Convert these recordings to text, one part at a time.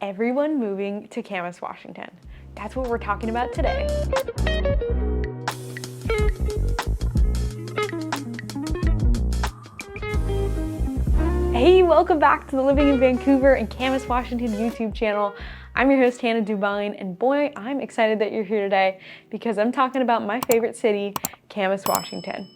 everyone moving to Camas, Washington? That's what we're talking about today. Hey, welcome back to the Living in Vancouver and Camas, Washington YouTube channel. I'm your host, Hannah Dubyne, and boy, I'm excited that you're here today because I'm talking about my favorite city, Camas, Washington.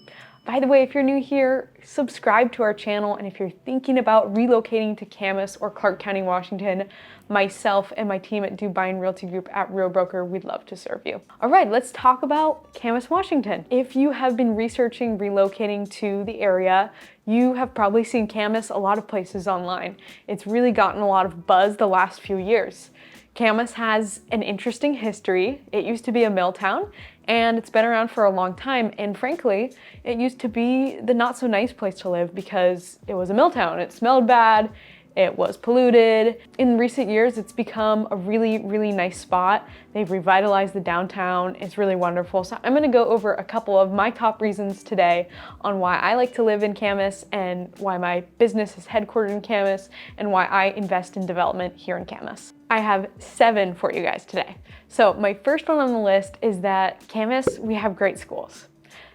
By the way, if you're new here, subscribe to our channel, and if you're thinking about relocating to Camas or Clark County, Washington, myself and my team at Dubyne Realty Group at Real Broker, we'd love to serve you. All right, let's talk about Camas, Washington. If you have been researching relocating to the area, you have probably seen Camas a lot of places online. It's really gotten a lot of buzz the last few years. Camas has an interesting history. It used to be a mill town, and it's been around for a long time, and frankly, it used to be the not so nice place to live because it was a mill town. It smelled bad, it was polluted. In recent years, it's become a really, really nice spot. They've revitalized the downtown. It's really wonderful. So I'm gonna go over a couple of my top reasons today on why I like to live in Camas and why my business is headquartered in Camas and why I invest in development here in Camas. I have 7 for you guys today. So my first one on the list is that Camas, we have great schools.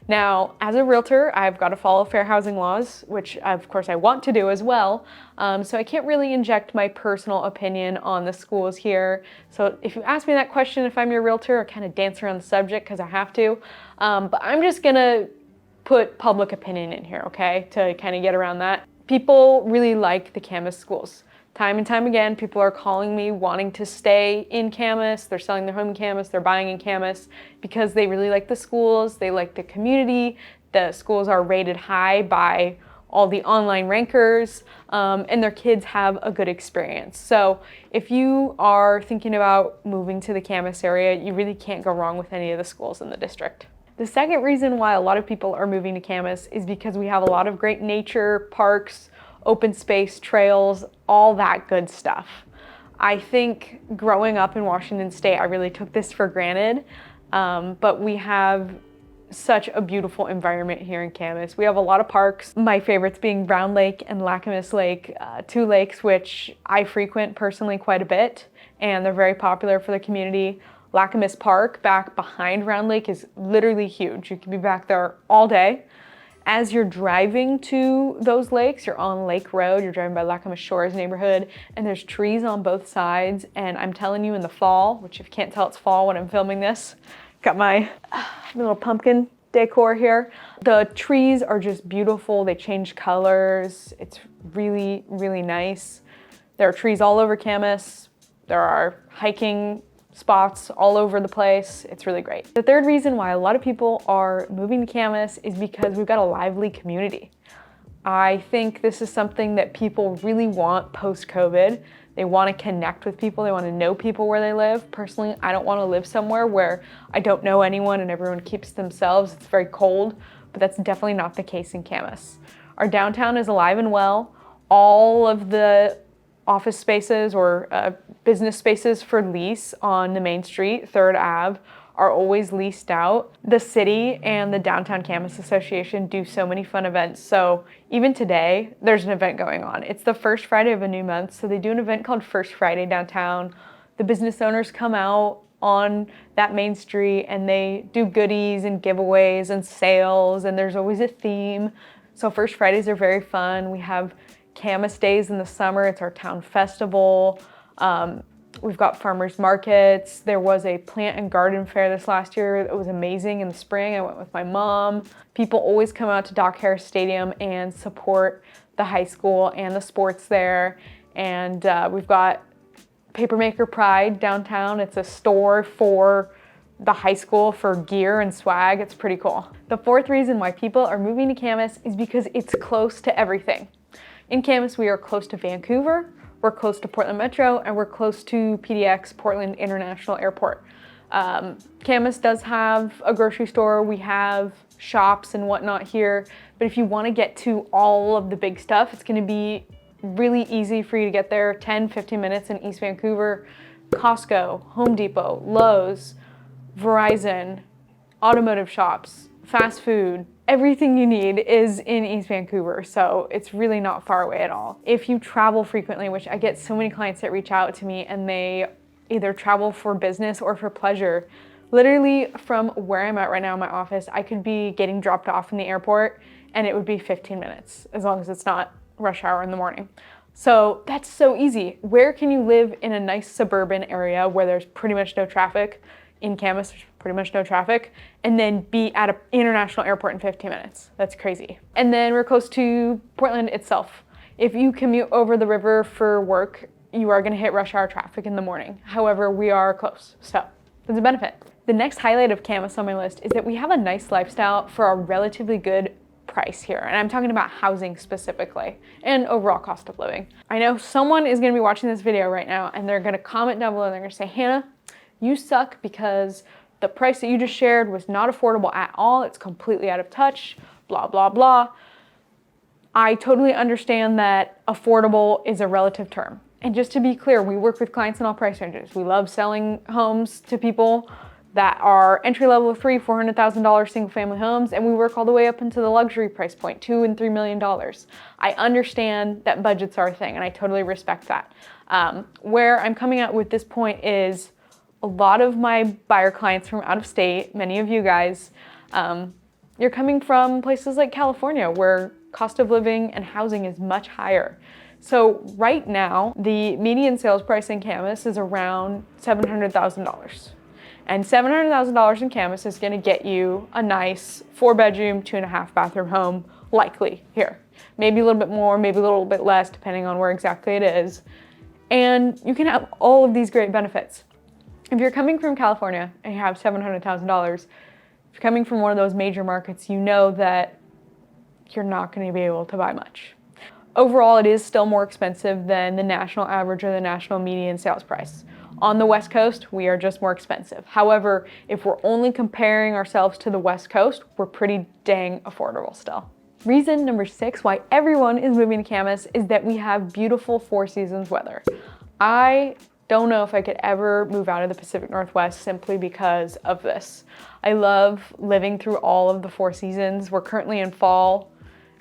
Now, as a realtor, I've got to follow fair housing laws, which of course I want to do as well. So I can't really inject my personal opinion on the schools here. So if you ask me that question, if I'm your realtor, I kind of dance around the subject because I have to. But I'm just gonna put public opinion in here, okay, to kind of get around that. People really like the Camas schools. Time and time again, people are calling me wanting to stay in Camas. They're selling their home in Camas, they're buying in Camas because they really like the schools, they like the community. The schools are rated high by all the online rankers, and their kids have a good experience. So if you are thinking about moving to the Camas area, you really can't go wrong with any of the schools in the district. The second reason why a lot of people are moving to Camas is because we have a lot of great nature, parks, open space, trails, all that good stuff. I think growing up in Washington State, I really took this for granted, but we have such a beautiful environment here in Camas. We have a lot of parks, my favorites being Brown Lake and Lacamas Lake, 2 lakes which I frequent personally quite a bit, and they're very popular for the community. Lacamas Park back behind Round Lake is literally huge. You can be back there all day. As you're driving to those lakes, you're on Lake Road, you're driving by Lacamas Shores neighborhood, and there's trees on both sides. And I'm telling you, in the fall, which if you can't tell it's fall when I'm filming this, got my little pumpkin decor here. The trees are just beautiful. They change colors. It's really, really nice. There are trees all over Camas. There are hiking spots all over the place. It's really great. The third reason why a lot of people are moving to Camas is because we've got a lively community. I think this is something that people really want post-COVID. They want to connect with people. They want to know people where they live. Personally, I don't want to live somewhere where I don't know anyone and everyone keeps to themselves. It's very cold, but that's definitely not the case in Camas. Our downtown is alive and well. All of the office spaces or business spaces for lease on the main street, 3rd Ave, are always leased out. The city and the Downtown Camas Association do so many fun events. So even today, there's an event going on. It's the first Friday of a new month, so they do an event called First Friday downtown. The business owners come out on that main street and they do goodies and giveaways and sales, and there's always a theme. So First Fridays are very fun. We have Camas Days in the summer. It's our town festival. We've got farmers markets. There was a plant and garden fair this last year. It was amazing in the spring. I went with my mom. People always come out to Doc Harris Stadium and support the high school and the sports there. And we've got Papermaker Pride downtown. It's a store for the high school for gear and swag. It's pretty cool. The fourth reason why people are moving to Camas is because it's close to everything. In Camas, we are close to Vancouver, we're close to Portland Metro, and we're close to PDX, Portland International Airport. Camas does have a grocery store. We have shops and whatnot here, but if you want to get to all of the big stuff, it's going to be really easy for you to get there. 10-15 minutes in East Vancouver. Costco, Home Depot, Lowe's, Verizon, automotive shops, fast food, everything you need is in East Vancouver, so it's really not far away at all. If you travel frequently, which I get so many clients that reach out to me and they either travel for business or for pleasure, literally from where I'm at right now in my office, I could be getting dropped off in the airport and it would be 15 minutes, as long as it's not rush hour in the morning. So that's so easy. Where can you live in a nice suburban area where there's pretty much no traffic? In Camas, there's pretty much no traffic, and then be at an international airport in 15 minutes. That's crazy. And then we're close to Portland itself. If you commute over the river for work, you are gonna hit rush hour traffic in the morning. However, we are close, so there's a benefit. The next highlight of Camas on my list is that we have a nice lifestyle for a relatively good price here. And I'm talking about housing specifically and overall cost of living. I know someone is gonna be watching this video right now and they're gonna comment down below and they're gonna say, Hannah, you suck because the price that you just shared was not affordable at all. It's completely out of touch, blah, blah, blah. I totally understand that affordable is a relative term. And just to be clear, we work with clients in all price ranges. We love selling homes to people that are entry level $300,000, $400,000 single family homes, and we work all the way up into the luxury price point, $2 and $3 million. I understand that budgets are a thing, and I totally respect that. Where I'm coming at with this point is a lot of my buyer clients from out of state, many of you guys, you're coming from places like California where cost of living and housing is much higher. So right now, the median sales price in Camas is around $700,000. And $700,000 in Camas is gonna get you a nice 4-bedroom, 2.5 bathroom home, likely here. Maybe a little bit more, maybe a little bit less, depending on where exactly it is. And you can have all of these great benefits. If you're coming from California and you have $700,000, if you're coming from one of those major markets, you know that you're not going to be able to buy much. Overall, it is still more expensive than the national average or the national median sales price. On the West Coast, we are just more expensive. However, if we're only comparing ourselves to the West Coast, we're pretty dang affordable still. Reason number 6 why everyone is moving to Camas is that we have beautiful 4 seasons weather. I don't know if I could ever move out of the Pacific Northwest simply because of this. I love living through all of the 4 seasons. We're currently in fall,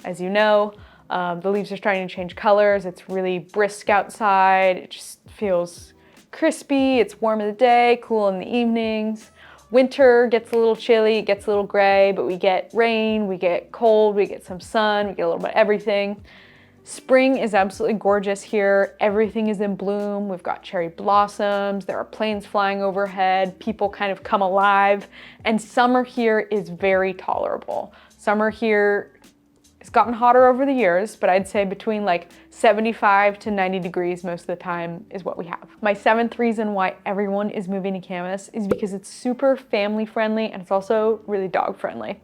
as you know. The leaves are starting to change colors. It's really brisk outside. It just feels crispy. It's warm in the day, cool in the evenings. Winter gets a little chilly, it gets a little gray, but we get rain, we get cold, we get some sun, we get a little bit of everything. Spring is absolutely gorgeous here. Everything is in bloom. We've got cherry blossoms. There are planes flying overhead. People kind of come alive. And summer here is very tolerable. Summer here has gotten hotter over the years, but I'd say between like 75 to 90 degrees most of the time is what we have. My 7th reason why everyone is moving to Camas is because it's super family friendly and it's also really dog friendly.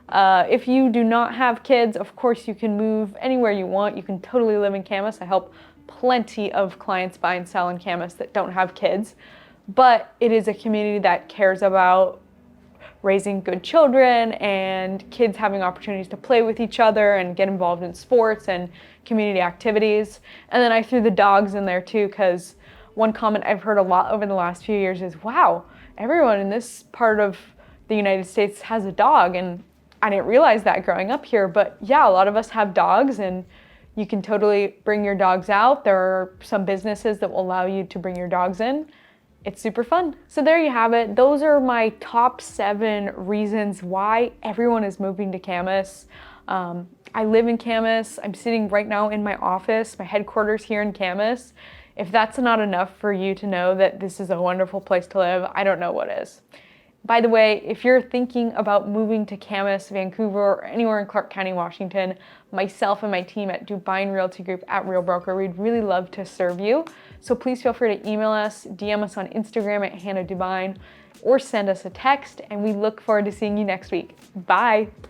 If you do not have kids, of course you can move anywhere you want. You can totally live in Camas. I help plenty of clients buy and sell in Camas that don't have kids, but it is a community that cares about raising good children and kids having opportunities to play with each other and get involved in sports and community activities. And then I threw the dogs in there too, because one comment I've heard a lot over the last few years is, wow, everyone in this part of the United States has a dog. And I didn't realize that growing up here, but yeah, a lot of us have dogs and you can totally bring your dogs out. There are some businesses that will allow you to bring your dogs in. It's super fun. So there you have it. Those are my top 7 reasons why everyone is moving to Camas. I live in Camas. I'm sitting right now in my office, my headquarters here in Camas. If that's not enough for you to know that this is a wonderful place to live, I don't know what is. By the way, if you're thinking about moving to Camas, Vancouver, or anywhere in Clark County, Washington, myself and my team at Dubyne Realty Group at Real Broker, we'd really love to serve you. So please feel free to email us, DM us on Instagram at Hannah Dubyne, or send us a text, and we look forward to seeing you next week. Bye.